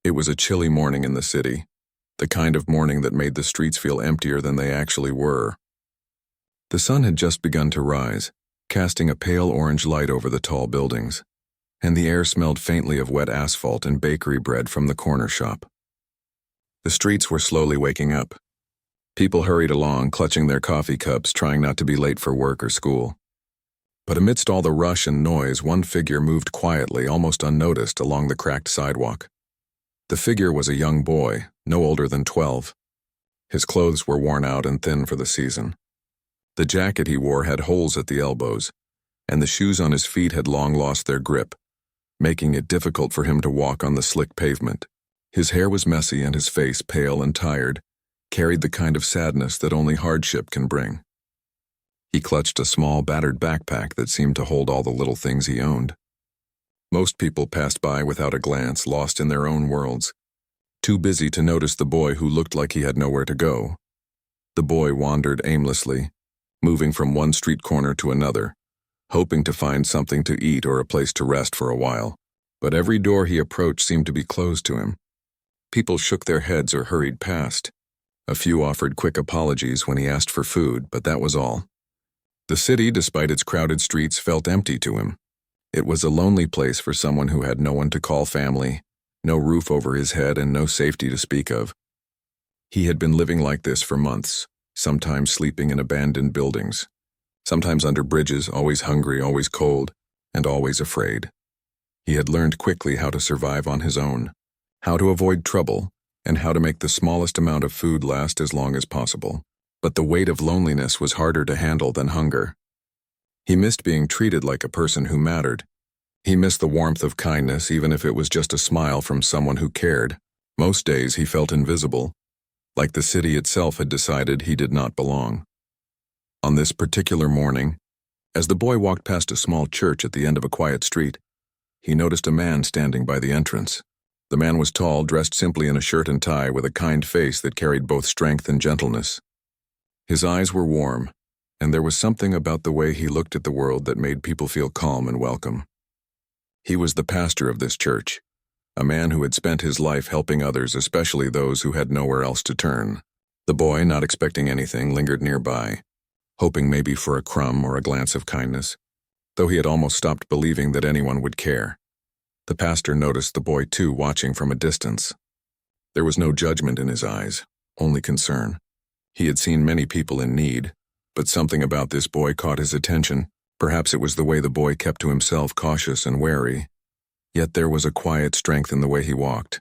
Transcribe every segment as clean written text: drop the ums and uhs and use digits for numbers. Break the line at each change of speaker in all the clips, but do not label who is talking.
It was a chilly morning in the city, the kind of morning that made the streets feel emptier than they actually were. The sun had just begun to rise, casting a pale orange light over the tall buildings, and the air smelled faintly of wet asphalt and bakery bread from the corner shop. The streets were slowly waking up. People hurried along, clutching their coffee cups, trying not to be late for work or school. But amidst all the rush and noise, one figure moved quietly, almost unnoticed, along the cracked sidewalk. The figure was a young boy, no older than 12. His clothes were worn out and thin for the season. The jacket he wore had holes at the elbows, and the shoes on his feet had long lost their grip, making it difficult for him to walk on the slick pavement. His hair was messy and his face, pale and tired, carried the kind of sadness that only hardship can bring. He clutched a small, battered backpack that seemed to hold all the little things he owned. Most people passed by without a glance, lost in their own worlds, too busy to notice the boy who looked like he had nowhere to go. The boy wandered aimlessly, moving from one street corner to another, hoping to find something to eat or a place to rest for a while. But every door he approached seemed to be closed to him. People shook their heads or hurried past. A few offered quick apologies when he asked for food, but that was all. The city, despite its crowded streets, felt empty to him. It was a lonely place for someone who had no one to call family, no roof over his head, and no safety to speak of. He had been living like this for months, sometimes sleeping in abandoned buildings, sometimes under bridges, always hungry, always cold, and always afraid. He had learned quickly how to survive on his own, how to avoid trouble, and how to make the smallest amount of food last as long as possible. But the weight of loneliness was harder to handle than hunger. He missed being treated like a person who mattered. He missed the warmth of kindness, even if it was just a smile from someone who cared. Most days he felt invisible, like the city itself had decided he did not belong. On this particular morning, as the boy walked past a small church at the end of a quiet street, he noticed a man standing by the entrance. The man was tall, dressed simply in a shirt and tie, with a kind face that carried both strength and gentleness. His eyes were warm, and there was something about the way he looked at the world that made people feel calm and welcome. He was the pastor of this church, a man who had spent his life helping others, especially those who had nowhere else to turn. The boy, not expecting anything, lingered nearby, hoping maybe for a crumb or a glance of kindness, though he had almost stopped believing that anyone would care. The pastor noticed the boy too, watching from a distance. There was no judgment in his eyes, only concern. He had seen many people in need, but something about this boy caught his attention. Perhaps it was the way the boy kept to himself, cautious and wary. Yet there was a quiet strength in the way he walked,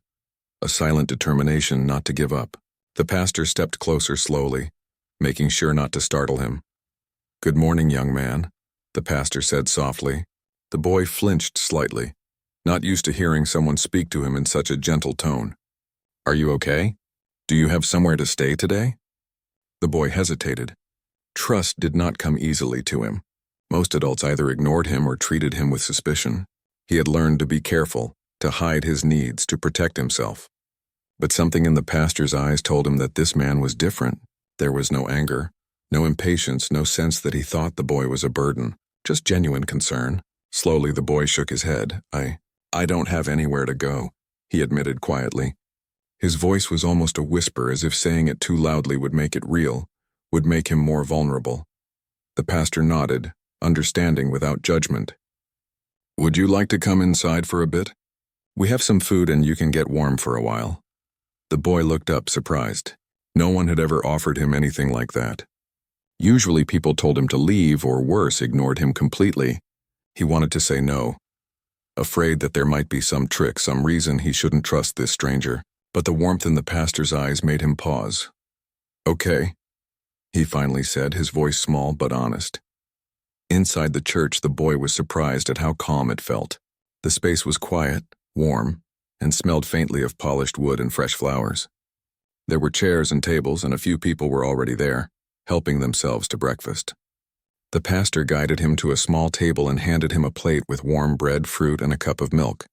a silent determination not to give up. The pastor stepped closer slowly, making sure not to startle him. "Good morning, young man," the pastor said softly. The boy flinched slightly, not used to hearing someone speak to him in such a gentle tone. "Are you okay? Do you have somewhere to stay today?" The boy hesitated. Trust did not come easily to him. Most adults either ignored him or treated him with suspicion. He had learned to be careful, to hide his needs, to protect himself. But something in the pastor's eyes told him that this man was different. There was no anger, no impatience, no sense that he thought the boy was a burden, just genuine concern. Slowly the boy shook his head. I don't have anywhere to go," he admitted quietly. His voice was almost a whisper, as if saying it too loudly would make it real, would make him more vulnerable. The pastor nodded, understanding without judgment. "Would you like to come inside for a bit? We have some food and you can get warm for a while." The boy looked up, surprised. No one had ever offered him anything like that. Usually people told him to leave, or worse, ignored him completely. He wanted to say no, afraid that there might be some trick, some reason he shouldn't trust this stranger. But the warmth in the pastor's eyes made him pause. "Okay," he finally said, his voice small but honest. Inside the church, the boy was surprised at how calm it felt. The space was quiet, warm, and smelled faintly of polished wood and fresh flowers. There were chairs and tables, and a few people were already there, helping themselves to breakfast. The pastor guided him to a small table and handed him a plate with warm bread, fruit, and a cup of milk.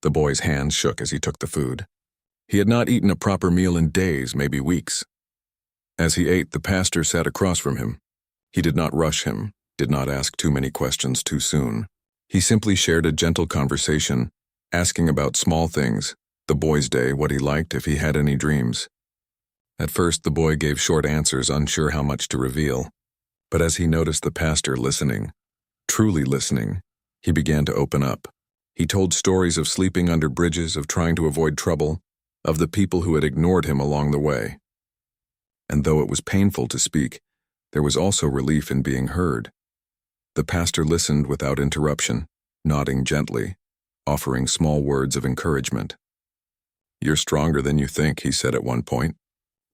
The boy's hands shook as he took the food. He had not eaten a proper meal in days, maybe weeks. As he ate, the pastor sat across from him. He did not rush him, did not ask too many questions too soon. He simply shared a gentle conversation, asking about small things, the boy's day, what he liked, if he had any dreams. At first, the boy gave short answers, unsure how much to reveal. But as he noticed the pastor listening, truly listening, he began to open up. He told stories of sleeping under bridges, of trying to avoid trouble, of the people who had ignored him along the way. And though it was painful to speak, there was also relief in being heard. The pastor listened without interruption, nodding gently, offering small words of encouragement. "You're stronger than you think," he said at one point.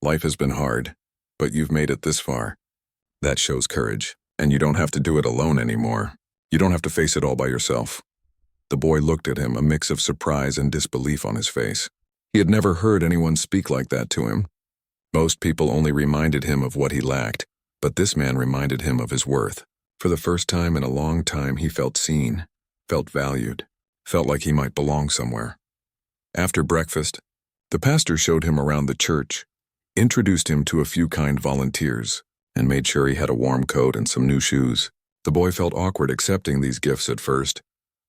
"Life has been hard, but you've made it this far. That shows courage, and you don't have to do it alone anymore. You don't have to face it all by yourself." The boy looked at him, a mix of surprise and disbelief on his face. He had never heard anyone speak like that to him. Most people only reminded him of what he lacked, but this man reminded him of his worth. For the first time in a long time, he felt seen, felt valued, felt like he might belong somewhere. After breakfast, the pastor showed him around the church, introduced him to a few kind volunteers, and made sure he had a warm coat and some new shoes. The boy felt awkward accepting these gifts at first,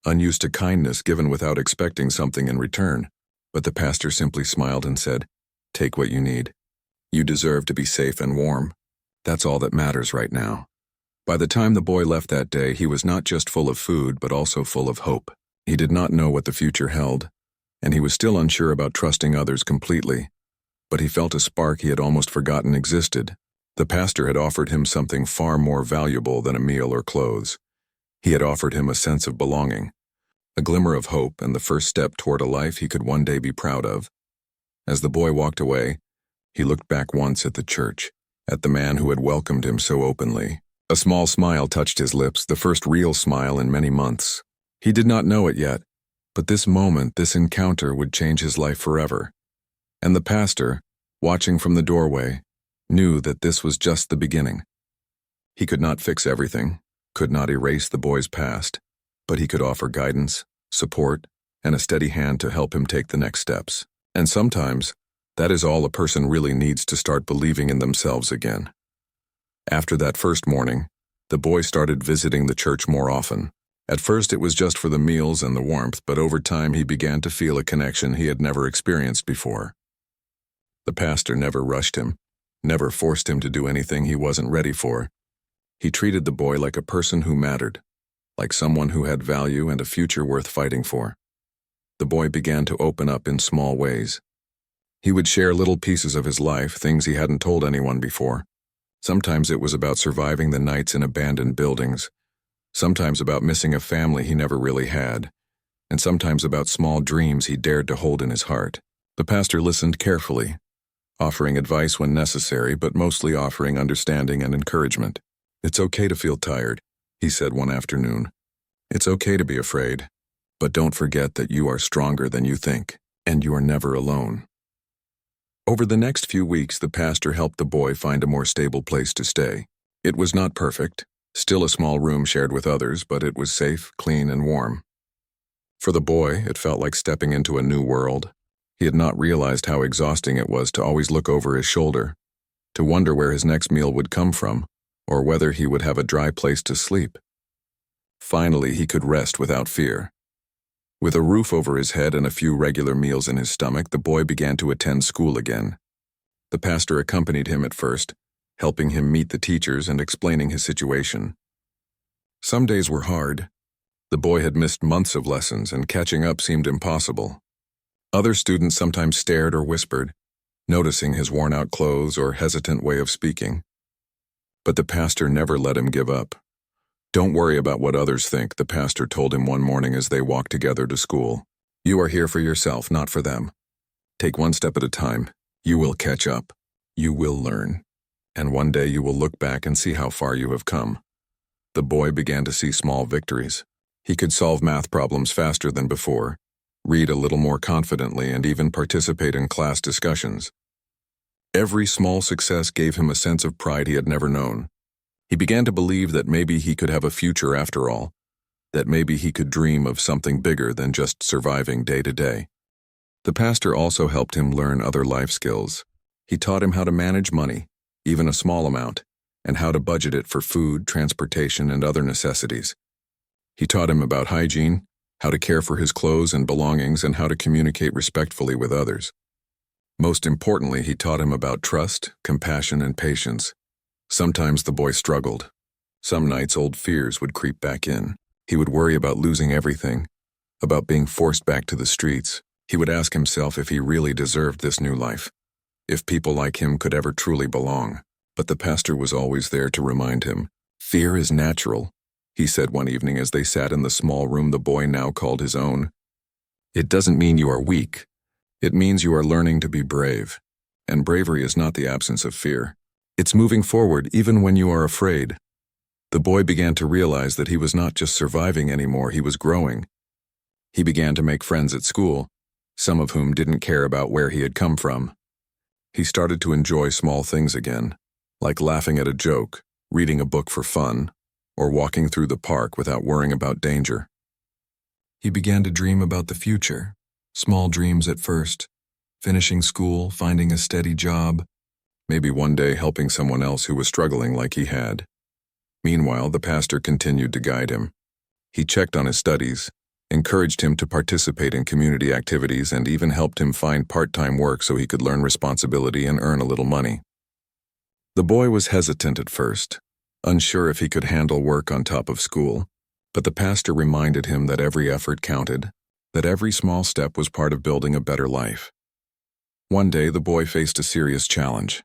unused to kindness given without expecting something in return, but the pastor simply smiled and said, "Take what you need. You deserve to be safe and warm. That's all that matters right now." By the time the boy left that day, he was not just full of food, but also full of hope. He did not know what the future held, and he was still unsure about trusting others completely, but he felt a spark he had almost forgotten existed. The pastor had offered him something far more valuable than a meal or clothes. He had offered him a sense of belonging, a glimmer of hope, and the first step toward a life he could one day be proud of. As the boy walked away, he looked back once at the church, at the man who had welcomed him so openly. A small smile touched his lips, the first real smile in many months. He did not know it yet, but this moment, this encounter would change his life forever. And the pastor, watching from the doorway, knew that this was just the beginning. He could not fix everything, could not erase the boy's past, but he could offer guidance, support, and a steady hand to help him take the next steps. And sometimes, that is all a person really needs to start believing in themselves again. After that first morning, the boy started visiting the church more often. At first it was just for the meals and the warmth, but over time he began to feel a connection he had never experienced before. The pastor never rushed him, never forced him to do anything he wasn't ready for. He treated the boy like a person who mattered, like someone who had value and a future worth fighting for. The boy began to open up in small ways. He would share little pieces of his life, things he hadn't told anyone before. Sometimes it was about surviving the nights in abandoned buildings, sometimes about missing a family he never really had, and sometimes about small dreams he dared to hold in his heart. The pastor listened carefully, offering advice when necessary, but mostly offering understanding and encouragement. "It's okay to feel tired," he said one afternoon. "It's okay to be afraid, but don't forget that you are stronger than you think, and you are never alone." Over the next few weeks, the pastor helped the boy find a more stable place to stay. It was not perfect, still a small room shared with others, but it was safe, clean, and warm. For the boy, it felt like stepping into a new world. He had not realized how exhausting it was to always look over his shoulder, to wonder where his next meal would come from, or whether he would have a dry place to sleep. Finally, he could rest without fear. With a roof over his head and a few regular meals in his stomach, the boy began to attend school again. The pastor accompanied him at first, helping him meet the teachers and explaining his situation. Some days were hard. The boy had missed months of lessons, and catching up seemed impossible. Other students sometimes stared or whispered, noticing his worn-out clothes or hesitant way of speaking. But the pastor never let him give up. "Don't worry about what others think," the pastor told him one morning as they walked together to school. "You are here for yourself, not for them. Take one step at a time. You will catch up. You will learn. And one day you will look back and see how far you have come." The boy began to see small victories. He could solve math problems faster than before, read a little more confidently, and even participate in class discussions. Every small success gave him a sense of pride he had never known. He began to believe that maybe he could have a future after all, that maybe he could dream of something bigger than just surviving day to day. The pastor also helped him learn other life skills. He taught him how to manage money, even a small amount, and how to budget it for food, transportation, and other necessities. He taught him about hygiene, how to care for his clothes and belongings, and how to communicate respectfully with others. Most importantly, he taught him about trust, compassion, and patience. Sometimes the boy struggled. Some nights old fears would creep back in. He would worry about losing everything, about being forced back to the streets. He would ask himself if he really deserved this new life, if people like him could ever truly belong. But the pastor was always there to remind him. "Fear is natural," he said one evening as they sat in the small room the boy now called his own. "It doesn't mean you are weak. It means you are learning to be brave. And bravery is not the absence of fear. It's moving forward even when you are afraid." The boy began to realize that he was not just surviving anymore, he was growing. He began to make friends at school, some of whom didn't care about where he had come from. He started to enjoy small things again, like laughing at a joke, reading a book for fun, or walking through the park without worrying about danger. He began to dream about the future, small dreams at first, finishing school, finding a steady job, maybe one day helping someone else who was struggling like he had. Meanwhile, the pastor continued to guide him. He checked on his studies, encouraged him to participate in community activities, and even helped him find part-time work so he could learn responsibility and earn a little money. The boy was hesitant at first, unsure if he could handle work on top of school, but the pastor reminded him that every effort counted, that every small step was part of building a better life. One day, the boy faced a serious challenge.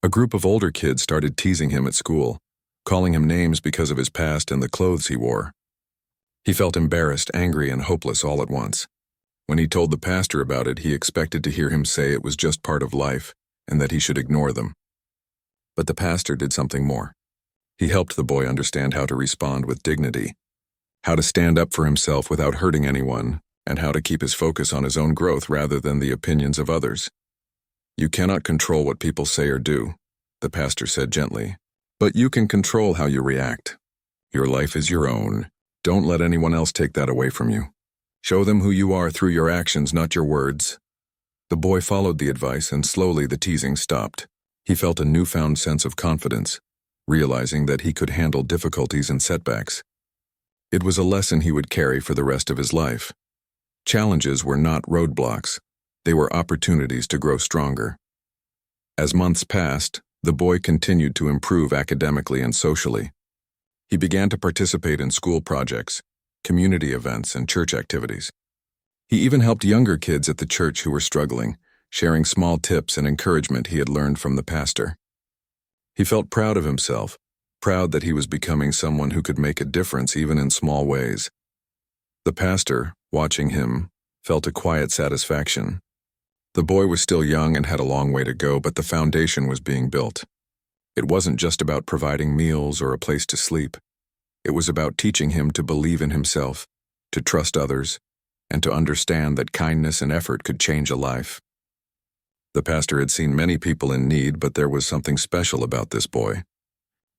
A group of older kids started teasing him at school, calling him names because of his past and the clothes he wore. He felt embarrassed, angry, and hopeless all at once. When he told the pastor about it, he expected to hear him say it was just part of life and that he should ignore them. But the pastor did something more. He helped the boy understand how to respond with dignity, how to stand up for himself without hurting anyone, and how to keep his focus on his own growth rather than the opinions of others. "You cannot control what people say or do," the pastor said gently, "but you can control how you react. Your life is your own. Don't let anyone else take that away from you. Show them who you are through your actions, not your words." The boy followed the advice, and slowly the teasing stopped. He felt a newfound sense of confidence, realizing that he could handle difficulties and setbacks. It was a lesson he would carry for the rest of his life. Challenges were not roadblocks. They were opportunities to grow stronger. As months passed, the boy continued to improve academically and socially. He began to participate in school projects, community events, and church activities. He even helped younger kids at the church who were struggling, sharing small tips and encouragement he had learned from the pastor. He felt proud of himself, proud that he was becoming someone who could make a difference even in small ways. The pastor, watching him, felt a quiet satisfaction. The boy was still young and had a long way to go, but the foundation was being built. It wasn't just about providing meals or a place to sleep. It was about teaching him to believe in himself, to trust others, and to understand that kindness and effort could change a life. The pastor had seen many people in need, but there was something special about this boy.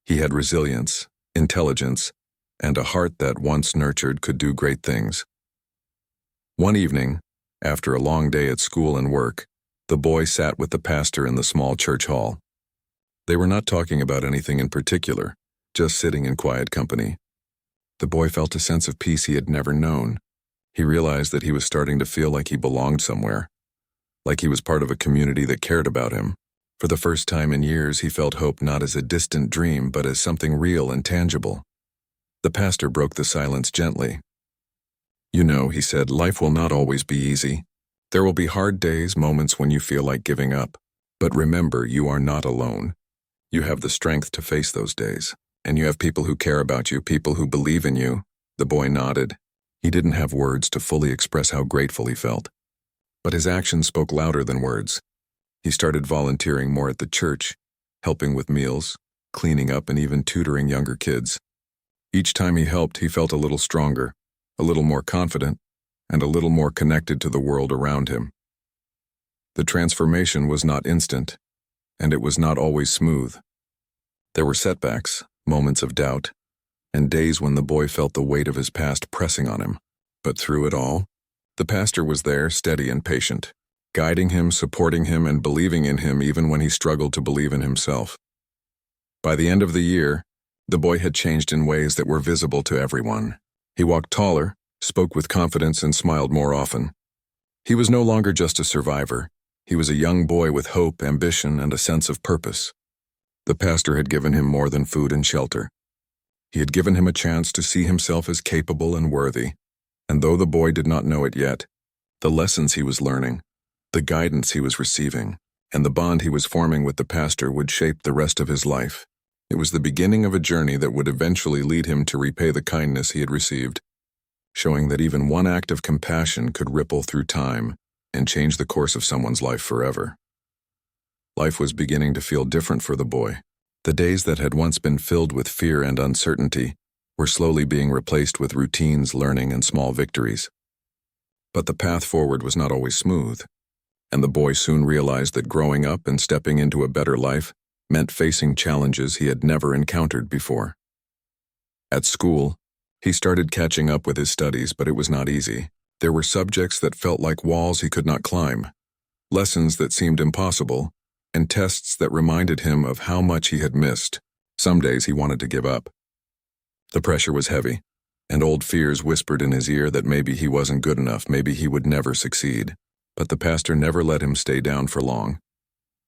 He had resilience, intelligence, and a heart that, once nurtured, could do great things. One evening, after a long day at school and work, the boy sat with the pastor in the small church hall. They were not talking about anything in particular, just sitting in quiet company. The boy felt a sense of peace he had never known. He realized that he was starting to feel like he belonged somewhere, like he was part of a community that cared about him. For the first time in years, he felt hope not as a distant dream, but as something real and tangible. The pastor broke the silence gently. "You know," he said, "life will not always be easy. There will be hard days, moments when you feel like giving up. But remember, you are not alone. You have the strength to face those days, and you have people who care about you, people who believe in you." The boy nodded. He didn't have words to fully express how grateful he felt, but his actions spoke louder than words. He started volunteering more at the church, helping with meals, cleaning up, and even tutoring younger kids. Each time he helped, he felt a little stronger, a little more confident, and a little more connected to the world around him. The transformation was not instant, and it was not always smooth. There were setbacks, moments of doubt, and days when the boy felt the weight of his past pressing on him. But through it all, the pastor was there, steady and patient, guiding him, supporting him, and believing in him even when he struggled to believe in himself. By the end of the year, the boy had changed in ways that were visible to everyone. He walked taller, spoke with confidence, and smiled more often. He was no longer just a survivor. He was a young boy with hope, ambition, and a sense of purpose. The pastor had given him more than food and shelter. He had given him a chance to see himself as capable and worthy, and though the boy did not know it yet, the lessons he was learning, the guidance he was receiving, and the bond he was forming with the pastor would shape the rest of his life. It was the beginning of a journey that would eventually lead him to repay the kindness he had received, showing that even one act of compassion could ripple through time and change the course of someone's life forever. Life was beginning to feel different for the boy. The days that had once been filled with fear and uncertainty were slowly being replaced with routines, learning, and small victories. But the path forward was not always smooth, and the boy soon realized that growing up and stepping into a better life meant facing challenges he had never encountered before. At school, he started catching up with his studies, but it was not easy. There were subjects that felt like walls he could not climb, lessons that seemed impossible, and tests that reminded him of how much he had missed. Some days he wanted to give up. The pressure was heavy, and old fears whispered in his ear that maybe he wasn't good enough, maybe he would never succeed. But the pastor never let him stay down for long.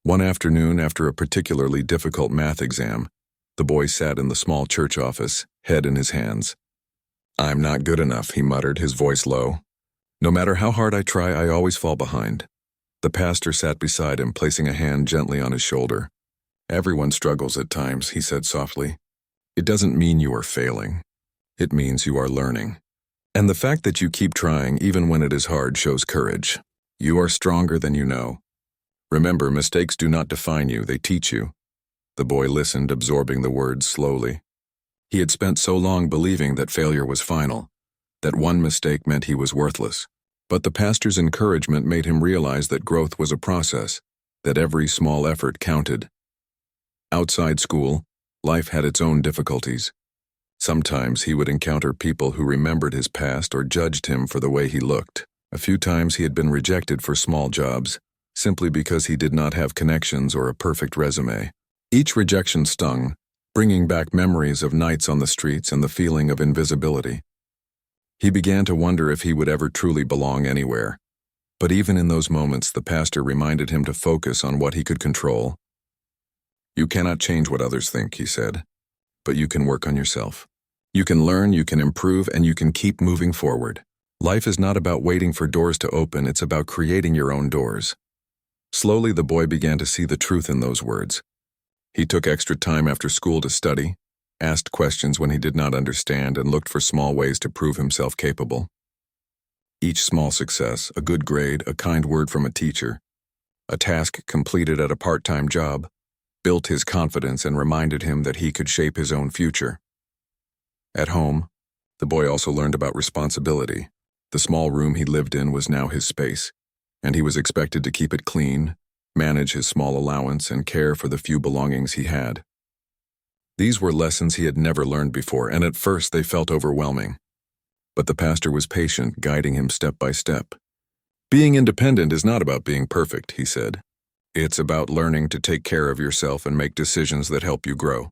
One afternoon, after a particularly difficult math exam, the boy sat in the small church office, head in his hands. "I'm not good enough," he muttered, his voice low. "No matter how hard I try, I always fall behind." The pastor sat beside him, placing a hand gently on his shoulder. "Everyone struggles at times," he said softly. "It doesn't mean you are failing. It means you are learning. And the fact that you keep trying, even when it is hard, shows courage. You are stronger than you know. Remember, mistakes do not define you, they teach you." The boy listened, absorbing the words slowly. He had spent so long believing that failure was final, that one mistake meant he was worthless. But the pastor's encouragement made him realize that growth was a process, that every small effort counted. Outside school, life had its own difficulties. Sometimes he would encounter people who remembered his past or judged him for the way he looked. A few times he had been rejected for small jobs, simply because he did not have connections or a perfect resume. Each rejection stung, bringing back memories of nights on the streets and the feeling of invisibility. He began to wonder if he would ever truly belong anywhere. But even in those moments, the pastor reminded him to focus on what he could control. "You cannot change what others think," he said, "but you can work on yourself. You can learn, you can improve, and you can keep moving forward. Life is not about waiting for doors to open, it's about creating your own doors." Slowly, the boy began to see the truth in those words. He took extra time after school to study, asked questions when he did not understand, and looked for small ways to prove himself capable. Each small success, a good grade, a kind word from a teacher, a task completed at a part-time job, built his confidence and reminded him that he could shape his own future. At home, the boy also learned about responsibility. The small room he lived in was now his space, and he was expected to keep it clean, manage his small allowance, and care for the few belongings he had. These were lessons he had never learned before, and at first they felt overwhelming. But the pastor was patient, guiding him step by step. "Being independent is not about being perfect," he said. "It's about learning to take care of yourself and make decisions that help you grow."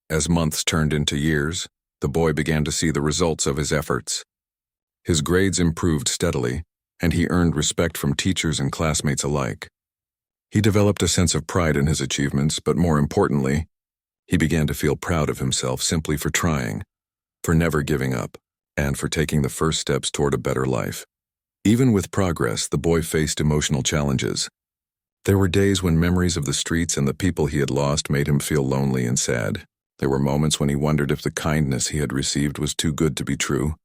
As months turned into years, the boy began to see the results of his efforts. His grades improved steadily, and he earned respect from teachers and classmates alike. He developed a sense of pride in his achievements, but more importantly, he began to feel proud of himself simply for trying, for never giving up, and for taking the first steps toward a better life. Even with progress, the boy faced emotional challenges. There were days when memories of the streets and the people he had lost made him feel lonely and sad. There were moments when he wondered if the kindness he had received was too good to be true,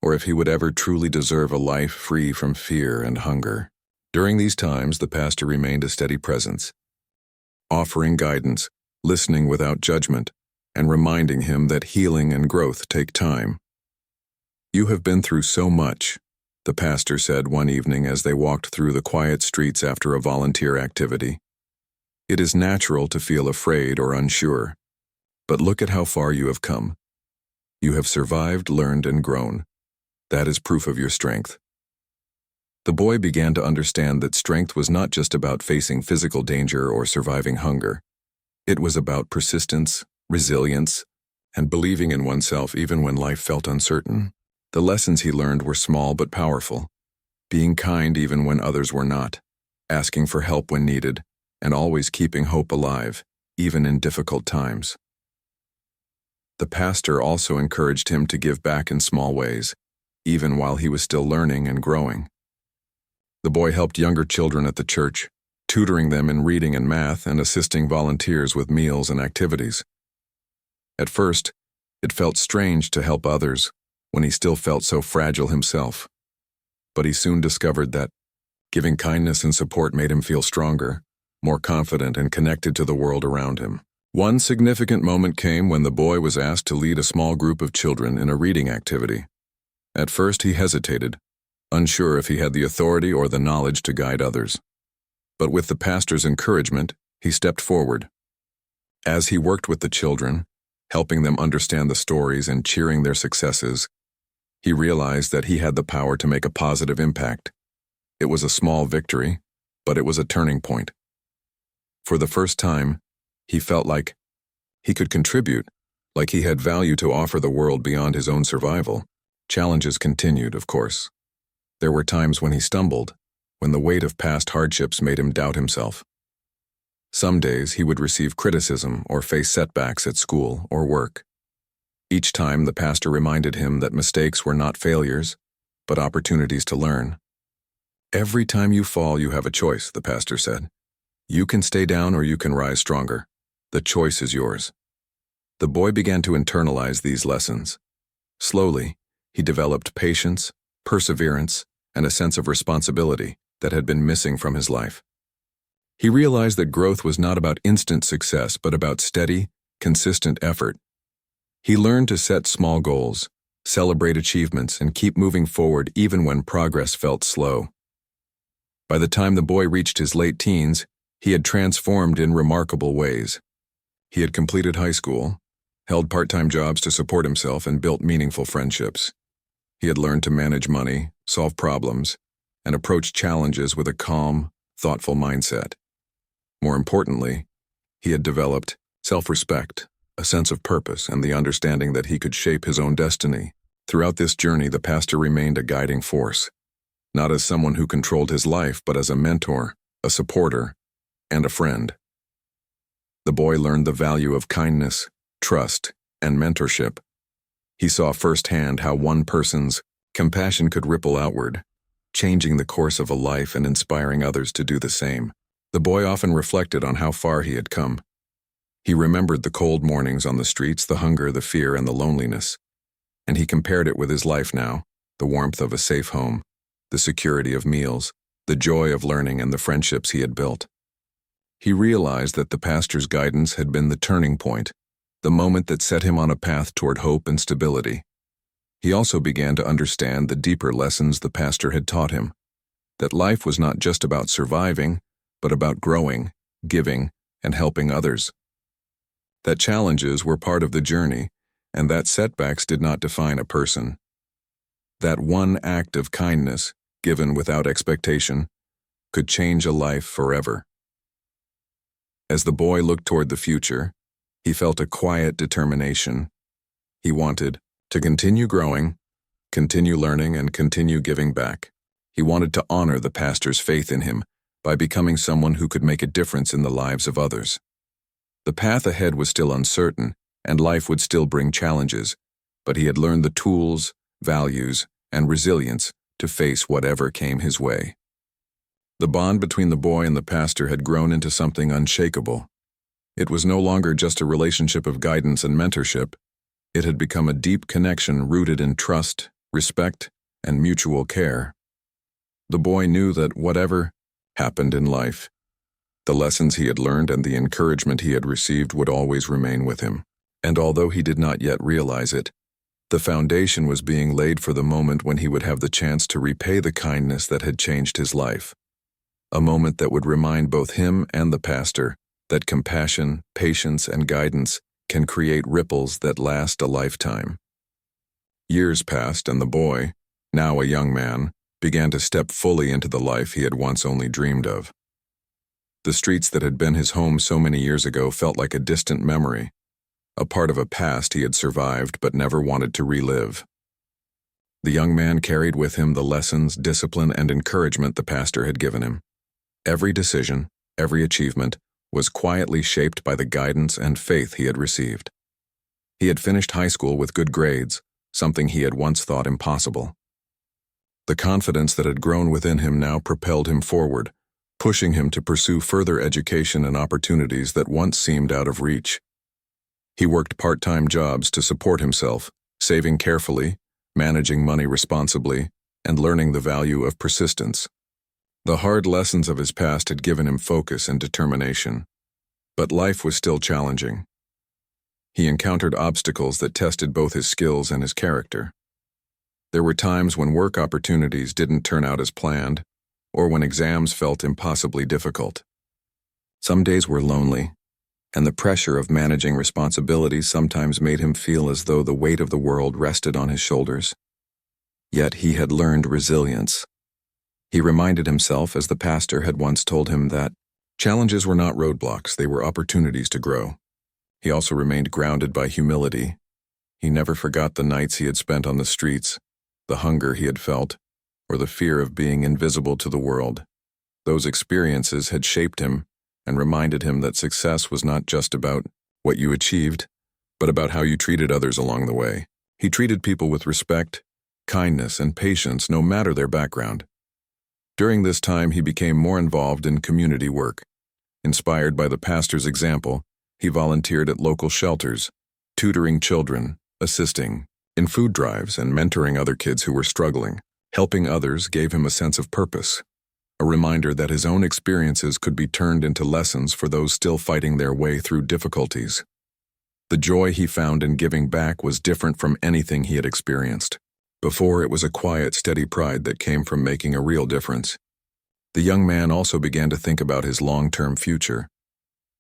or if he would ever truly deserve a life free from fear and hunger. During these times, the pastor remained a steady presence, offering guidance, listening without judgment, and reminding him that healing and growth take time. "You have been through so much," the pastor said one evening as they walked through the quiet streets after a volunteer activity. "It is natural to feel afraid or unsure, but look at how far you have come. You have survived, learned, and grown. That is proof of your strength." The boy began to understand that strength was not just about facing physical danger or surviving hunger. It was about persistence, resilience, and believing in oneself even when life felt uncertain. The lessons he learned were small but powerful. Being kind even when others were not, asking for help when needed, and always keeping hope alive, even in difficult times. The pastor also encouraged him to give back in small ways, even while he was still learning and growing. The boy helped younger children at the church, tutoring them in reading and math and assisting volunteers with meals and activities. At first, it felt strange to help others when he still felt so fragile himself. But he soon discovered that giving kindness and support made him feel stronger, more confident, and connected to the world around him. One significant moment came when the boy was asked to lead a small group of children in a reading activity. At first he hesitated, unsure if he had the authority or the knowledge to guide others. But with the pastor's encouragement, he stepped forward. As he worked with the children, helping them understand the stories and cheering their successes, he realized that he had the power to make a positive impact. It was a small victory, but it was a turning point. For the first time, he felt like he could contribute, like he had value to offer the world beyond his own survival. Challenges continued, of course. There were times when he stumbled, when the weight of past hardships made him doubt himself. Some days he would receive criticism or face setbacks at school or work. Each time the pastor reminded him that mistakes were not failures, but opportunities to learn. Every time you fall, you have a choice, the pastor said. You can stay down or you can rise stronger. The choice is yours. The boy began to internalize these lessons. Slowly, he developed patience, perseverance, and a sense of responsibility that had been missing from his life. He realized that growth was not about instant success, but about steady, consistent effort. He learned to set small goals, celebrate achievements, and keep moving forward even when progress felt slow. By the time the boy reached his late teens, he had transformed in remarkable ways. He had completed high school, held part-time jobs to support himself, and built meaningful friendships. He had learned to manage money, solve problems, and approach challenges with a calm, thoughtful mindset. More importantly, he had developed self-respect, a sense of purpose, and the understanding that he could shape his own destiny. Throughout this journey, the pastor remained a guiding force, not as someone who controlled his life, but as a mentor, a supporter, and a friend. The boy learned the value of kindness, trust, and mentorship. He saw firsthand how one person's compassion could ripple outward, changing the course of a life and inspiring others to do the same. The boy often reflected on how far he had come. He remembered the cold mornings on the streets, the hunger, the fear, and the loneliness. And he compared it with his life now, the warmth of a safe home, the security of meals, the joy of learning, and the friendships he had built. He realized that the pastor's guidance had been the turning point, the moment that set him on a path toward hope and stability. He also began to understand the deeper lessons the pastor had taught him, that life was not just about surviving, but about growing, giving, and helping others. That challenges were part of the journey, and that setbacks did not define a person. That one act of kindness, given without expectation, could change a life forever. As the boy looked toward the future, he felt a quiet determination. He wanted to continue growing, continue learning, and continue giving back. He wanted to honor the pastor's faith in him by becoming someone who could make a difference in the lives of others. The path ahead was still uncertain, and life would still bring challenges, but he had learned the tools, values, and resilience to face whatever came his way. The bond between the boy and the pastor had grown into something unshakable. It was no longer just a relationship of guidance and mentorship. It had become a deep connection rooted in trust, respect, and mutual care. The boy knew that whatever happened in life, the lessons he had learned and the encouragement he had received would always remain with him. And although he did not yet realize it, the foundation was being laid for the moment when he would have the chance to repay the kindness that had changed his life. A moment that would remind both him and the pastor that compassion, patience, and guidance can create ripples that last a lifetime. Years passed, and the boy, now a young man, began to step fully into the life he had once only dreamed of. The streets that had been his home so many years ago felt like a distant memory, a part of a past he had survived but never wanted to relive. The young man carried with him the lessons, discipline, and encouragement the pastor had given him. Every decision, every achievement, was quietly shaped by the guidance and faith he had received. He had finished high school with good grades, something he had once thought impossible. The confidence that had grown within him now propelled him forward, pushing him to pursue further education and opportunities that once seemed out of reach. He worked part-time jobs to support himself, saving carefully, managing money responsibly, and learning the value of persistence. The hard lessons of his past had given him focus and determination, but life was still challenging. He encountered obstacles that tested both his skills and his character. There were times when work opportunities didn't turn out as planned, or when exams felt impossibly difficult. Some days were lonely, and the pressure of managing responsibilities sometimes made him feel as though the weight of the world rested on his shoulders. Yet he had learned resilience. He reminded himself, as the pastor had once told him, that challenges were not roadblocks, they were opportunities to grow. He also remained grounded by humility. He never forgot the nights he had spent on the streets, the hunger he had felt, or the fear of being invisible to the world. Those experiences had shaped him and reminded him that success was not just about what you achieved, but about how you treated others along the way. He treated people with respect, kindness, and patience, no matter their background. During this time, he became more involved in community work. Inspired by the pastor's example, he volunteered at local shelters, tutoring children, assisting in food drives, and mentoring other kids who were struggling. Helping others gave him a sense of purpose, a reminder that his own experiences could be turned into lessons for those still fighting their way through difficulties. The joy he found in giving back was different from anything he had experienced. Before, it was a quiet, steady pride that came from making a real difference. The young man also began to think about his long-term future.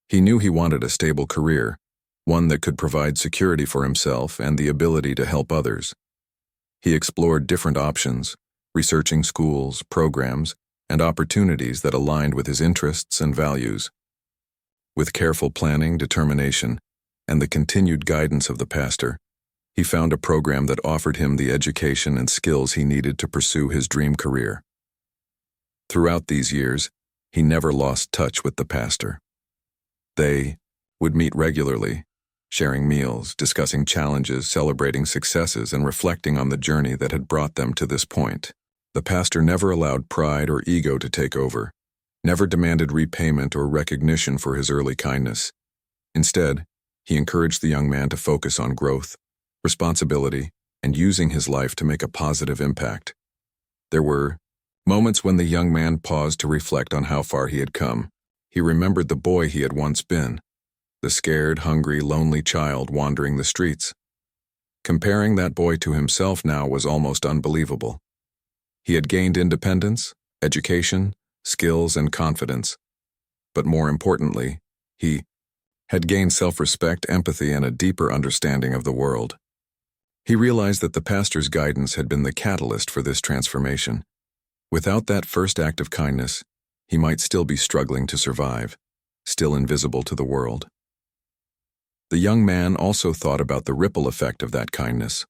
He knew he wanted a stable career, one that could provide security for himself and the ability to help others. He explored different options, researching schools, programs, and opportunities that aligned with his interests and values. With careful planning, determination, and the continued guidance of the pastor, he found a program that offered him the education and skills he needed to pursue his dream career. Throughout these years, he never lost touch with the pastor. They would meet regularly, sharing meals, discussing challenges, celebrating successes, and reflecting on the journey that had brought them to this point. The pastor never allowed pride or ego to take over, never demanded repayment or recognition for his early kindness. Instead, he encouraged the young man to focus on growth, responsibility, and using his life to make a positive impact. There were moments when the young man paused to reflect on how far he had come. He remembered the boy he had once been, the scared, hungry, lonely child wandering the streets. Comparing that boy to himself now was almost unbelievable. He had gained independence, education, skills, and confidence. But more importantly, he had gained self-respect, empathy, and a deeper understanding of the world. He realized that the pastor's guidance had been the catalyst for this transformation. Without that first act of kindness, he might still be struggling to survive, still invisible to the world. The young man also thought about the ripple effect of that kindness.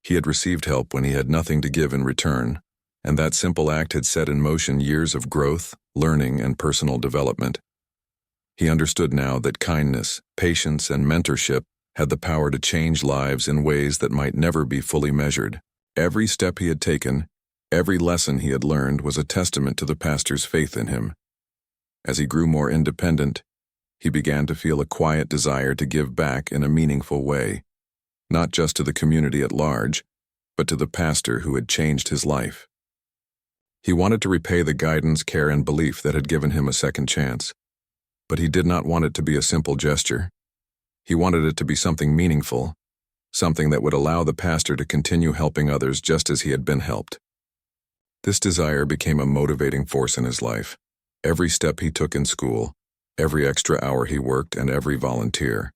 He had received help when he had nothing to give in return, and that simple act had set in motion years of growth, learning, and personal development. He understood now that kindness, patience, and mentorship had the power to change lives in ways that might never be fully measured. Every step he had taken, every lesson he had learned was a testament to the pastor's faith in him. As he grew more independent, he began to feel a quiet desire to give back in a meaningful way, not just to the community at large, but to the pastor who had changed his life. He wanted to repay the guidance, care, and belief that had given him a second chance, but he did not want it to be a simple gesture. He wanted it to be something meaningful, something that would allow the pastor to continue helping others just as he had been helped. This desire became a motivating force in his life. Every step he took in school, every extra hour he worked, and every volunteer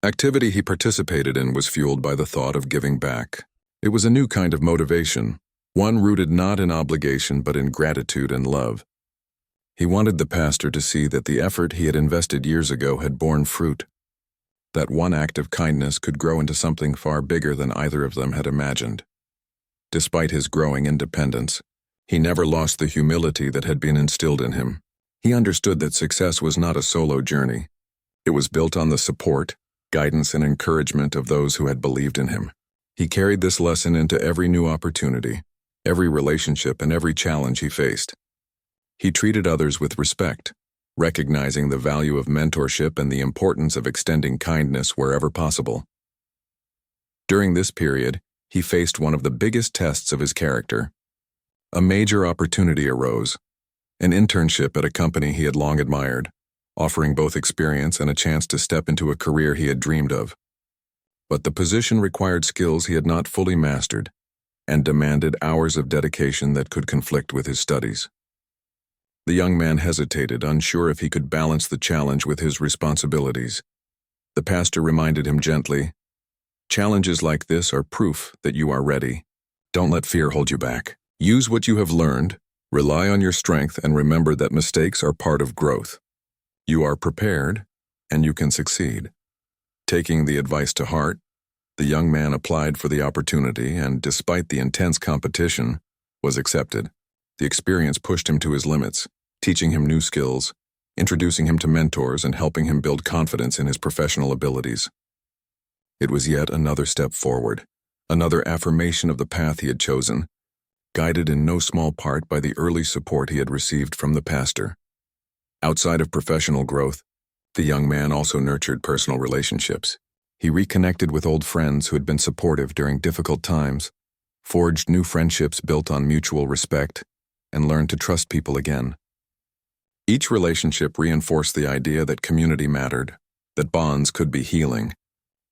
activity he participated in was fueled by the thought of giving back. It was a new kind of motivation, one rooted not in obligation but in gratitude and love. He wanted the pastor to see that the effort he had invested years ago had borne fruit, that one act of kindness could grow into something far bigger than either of them had imagined. Despite his growing independence, he never lost the humility that had been instilled in him. He understood that success was not a solo journey. It was built on the support, guidance, and encouragement of those who had believed in him. He carried this lesson into every new opportunity, every relationship, and every challenge he faced. He treated others with respect, recognizing the value of mentorship and the importance of extending kindness wherever possible. During this period, he faced one of the biggest tests of his character. A major opportunity arose, an internship at a company he had long admired, offering both experience and a chance to step into a career he had dreamed of. But the position required skills he had not fully mastered and demanded hours of dedication that could conflict with his studies. The young man hesitated, unsure if he could balance the challenge with his responsibilities. The pastor reminded him gently, "Challenges like this are proof that you are ready. Don't let fear hold you back. Use what you have learned, rely on your strength, and remember that mistakes are part of growth. You are prepared, and you can succeed." Taking the advice to heart, the young man applied for the opportunity and, despite the intense competition, was accepted. The experience pushed him to his limits, teaching him new skills, introducing him to mentors, and helping him build confidence in his professional abilities. It was yet another step forward, another affirmation of the path he had chosen, guided in no small part by the early support he had received from the pastor. Outside of professional growth, the young man also nurtured personal relationships. He reconnected with old friends who had been supportive during difficult times, forged new friendships built on mutual respect, and learned to trust people again. Each relationship reinforced the idea that community mattered, that bonds could be healing,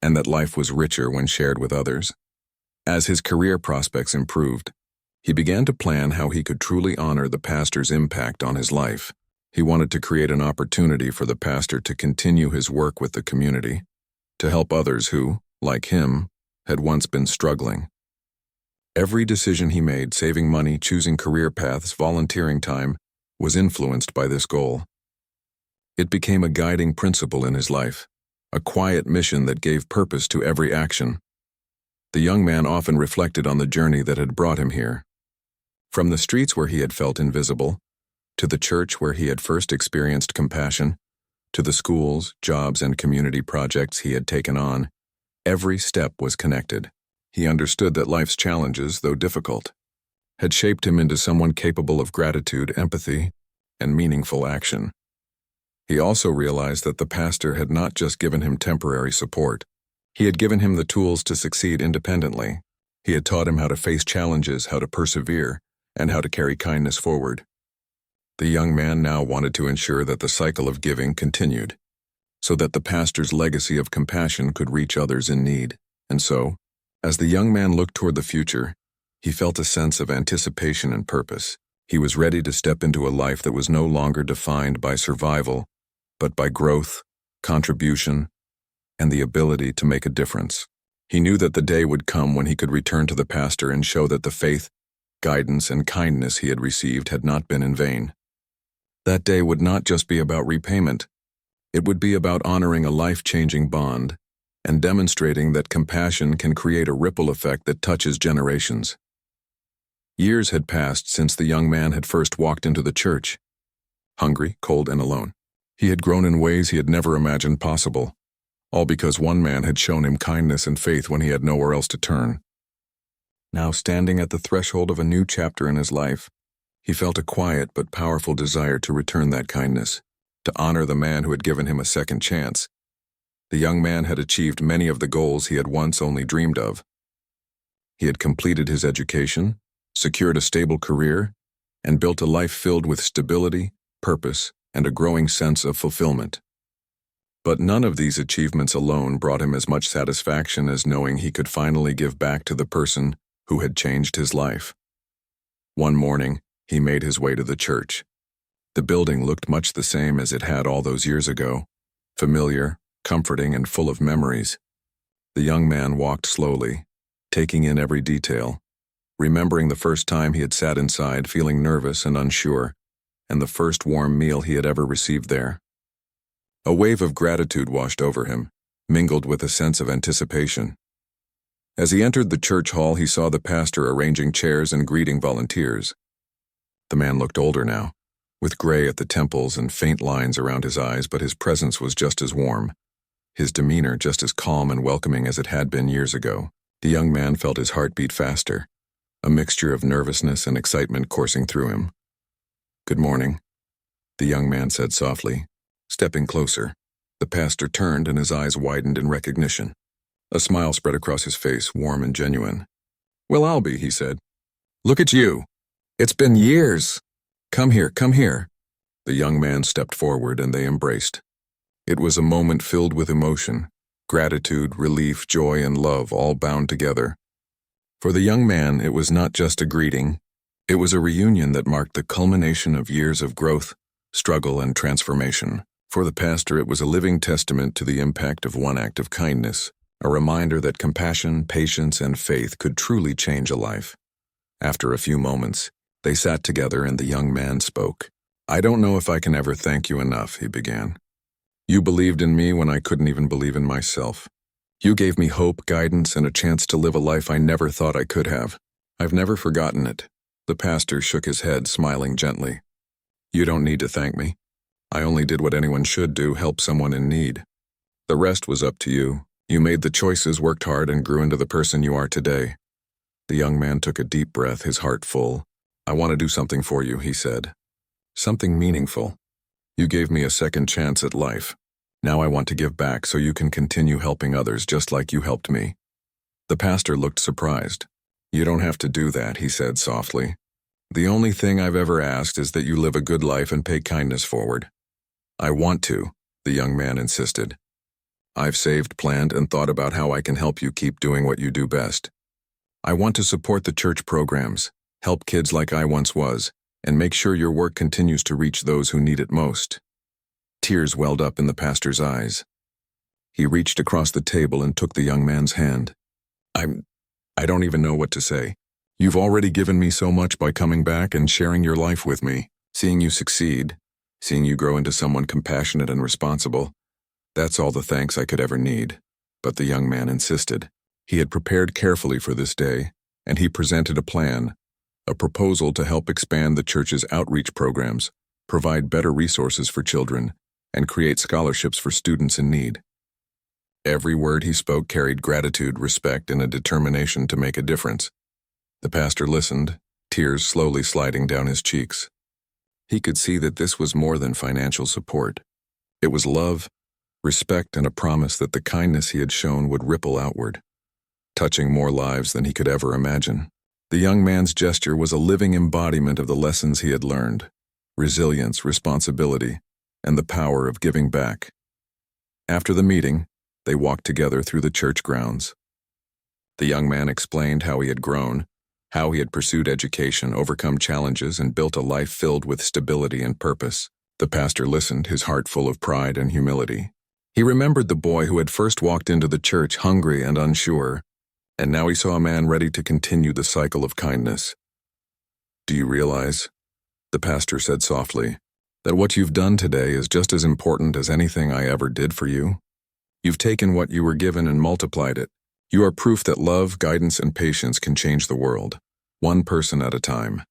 and that life was richer when shared with others. As his career prospects improved, he began to plan how he could truly honor the pastor's impact on his life. He wanted to create an opportunity for the pastor to continue his work with the community, to help others who, like him, had once been struggling. Every decision he made, saving money, choosing career paths, volunteering time, was influenced by this goal. It became a guiding principle in his life, a quiet mission that gave purpose to every action. The young man often reflected on the journey that had brought him here. From the streets where he had felt invisible, to the church where he had first experienced compassion, to the schools, jobs, and community projects he had taken on, every step was connected. He understood that life's challenges, though difficult, had shaped him into someone capable of gratitude, empathy, and meaningful action. He also realized that the pastor had not just given him temporary support. He had given him the tools to succeed independently. He had taught him how to face challenges, how to persevere, and how to carry kindness forward. The young man now wanted to ensure that the cycle of giving continued, so that the pastor's legacy of compassion could reach others in need. And so, as the young man looked toward the future, he felt a sense of anticipation and purpose. He was ready to step into a life that was no longer defined by survival, but by growth, contribution, and the ability to make a difference. He knew that the day would come when he could return to the pastor and show that the faith, guidance, and kindness he had received had not been in vain. That day would not just be about repayment. It would be about honoring a life-changing bond and demonstrating that compassion can create a ripple effect that touches generations. Years had passed since the young man had first walked into the church. Hungry, cold, and alone. He had grown in ways he had never imagined possible, all because one man had shown him kindness and faith when he had nowhere else to turn. Now, standing at the threshold of a new chapter in his life, he felt a quiet but powerful desire to return that kindness, to honor the man who had given him a second chance. The young man had achieved many of the goals he had once only dreamed of. He had completed his education, secured a stable career, and built a life filled with stability, purpose, and a growing sense of fulfillment. But none of these achievements alone brought him as much satisfaction as knowing he could finally give back to the person who had changed his life. One morning, he made his way to the church. The building looked much the same as it had all those years ago, familiar, comforting, and full of memories. The young man walked slowly, taking in every detail, remembering the first time he had sat inside feeling nervous and unsure, and the first warm meal he had ever received there. A wave of gratitude washed over him, mingled with a sense of anticipation. As he entered the church hall, he saw the pastor arranging chairs and greeting volunteers. The man looked older now, with gray at the temples and faint lines around his eyes, but his presence was just as warm, his demeanor just as calm and welcoming as it had been years ago. The young man felt his heart beat faster, a mixture of nervousness and excitement coursing through him. "Good morning," the young man said softly, stepping closer. The pastor turned and his eyes widened in recognition. A smile spread across his face, warm and genuine. "Well, I'll be," he said. "Look at you. It's been years. Come here, come here." The young man stepped forward and they embraced. It was a moment filled with emotion, gratitude, relief, joy, and love all bound together. For the young man, it was not just a greeting. It was a reunion that marked the culmination of years of growth, struggle, and transformation. For the pastor, it was a living testament to the impact of one act of kindness, a reminder that compassion, patience, and faith could truly change a life. After a few moments, they sat together and the young man spoke. "I don't know if I can ever thank you enough," he began. "You believed in me when I couldn't even believe in myself. You gave me hope, guidance, and a chance to live a life I never thought I could have. I've never forgotten it." The pastor shook his head, smiling gently. "You don't need to thank me. I only did what anyone should do, help someone in need. The rest was up to you. You made the choices, worked hard, and grew into the person you are today." The young man took a deep breath, his heart full. "I want to do something for you," he said. "Something meaningful. You gave me a second chance at life. Now I want to give back so you can continue helping others just like you helped me." The pastor looked surprised. "You don't have to do that," he said softly. "The only thing I've ever asked is that you live a good life and pay kindness forward." "I want to," the young man insisted. "I've saved, planned, and thought about how I can help you keep doing what you do best. I want to support the church programs, help kids like I once was, and make sure your work continues to reach those who need it most." Tears welled up in the pastor's eyes. He reached across the table and took the young man's hand. I don't even know what to say. You've already given me so much by coming back and sharing your life with me. Seeing you succeed, seeing you grow into someone compassionate and responsible, that's all the thanks I could ever need." But the young man insisted. He had prepared carefully for this day, and he presented a plan, a proposal to help expand the church's outreach programs, provide better resources for children, and create scholarships for students in need. Every word he spoke carried gratitude, respect, and a determination to make a difference. The pastor listened, tears slowly sliding down his cheeks. He could see that this was more than financial support. It was love, respect, and a promise that the kindness he had shown would ripple outward, touching more lives than he could ever imagine. The young man's gesture was a living embodiment of the lessons he had learned: resilience, responsibility, and the power of giving back. After the meeting, they walked together through the church grounds. The young man explained how he had grown, how he had pursued education, overcome challenges, and built a life filled with stability and purpose. The pastor listened, his heart full of pride and humility. He remembered the boy who had first walked into the church hungry and unsure, and now he saw a man ready to continue the cycle of kindness. "Do you realize," the pastor said softly, "that what you've done today is just as important as anything I ever did for you? You've taken what you were given and multiplied it. You are proof that love, guidance, and patience can change the world, one person at a time."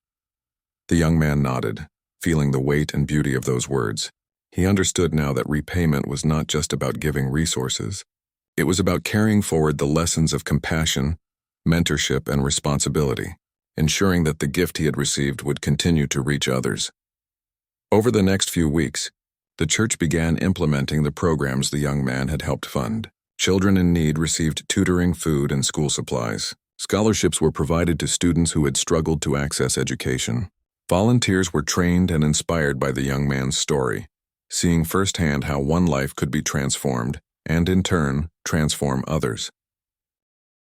The young man nodded, feeling the weight and beauty of those words. He understood now that repayment was not just about giving resources. It was about carrying forward the lessons of compassion, mentorship, and responsibility, ensuring that the gift he had received would continue to reach others. Over the next few weeks, the church began implementing the programs the young man had helped fund. Children in need received tutoring, food, and school supplies. Scholarships were provided to students who had struggled to access education. Volunteers were trained and inspired by the young man's story, seeing firsthand how one life could be transformed and, in turn, transform others.